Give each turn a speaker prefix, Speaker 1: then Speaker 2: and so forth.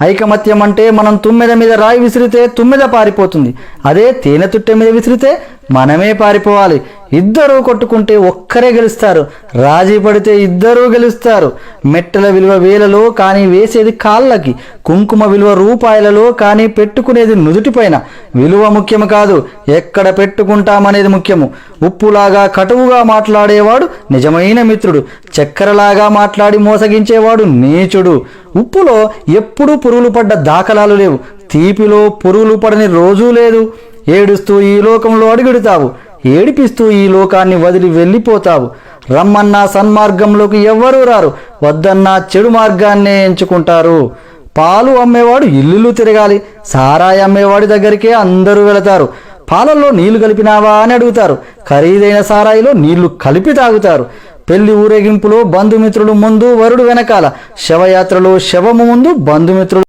Speaker 1: ఐకమత్యం అంటే మనం తుమ్మెద మీద రాయి విసిరితే తుమ్మెద పారిపోతుంది, అదే తేనె తుట్టె మీద విసిరితే మనమే పారిపోవాలి. ఇద్దరూ కొట్టుకుంటే ఒక్కరే గెలుస్తారు, రాజీ పడితే ఇద్దరూ గెలుస్తారు. మెట్టల విలువ వేలలో కానీ వేసేది కాళ్ళకి, కుంకుమ విలువ రూపాయలలో కానీ పెట్టుకునేది నుదుటిపైన. విలువ ముఖ్యం కాదు, ఎక్కడ పెట్టుకుంటామనేది ముఖ్యము. ఉప్పులాగా కటువుగా మాట్లాడేవాడు నిజమైన మిత్రుడు, చక్కెరలాగా మాట్లాడి మోసగించేవాడు నీచుడు. ఉప్పులో ఎప్పుడూ పురుగులు పడ్డ దాఖలాలు లేవు, తీపిలో పురుగులు పడని రోజూ లేదు. ఏడుస్తూ ఈ లోకంలో అడుగెడుతావు, ఏడిపిస్తూ ఈ లోకాన్ని వదిలి వెళ్ళిపోతావు. రమ్మన్నా సన్మార్గంలోకి ఎవ్వరూ రారు, వద్దన్నా చెడు మార్గాన్నే ఎంచుకుంటారు. పాలు అమ్మేవాడు ఇల్లు తిరగాలి, సారాయి అమ్మేవాడి దగ్గరికే అందరూ వెళతారు. పాలల్లో నీళ్లు కలిపినావా అని అడుగుతారు, ఖరీదైన సారాయిలో నీళ్లు కలిపి తాగుతారు. పెళ్లి ఊరేగింపులో బంధుమిత్రులు ముందు, వరుడు వెనకాల. శవయాత్రలో శవము ముందు, బంధుమిత్రులు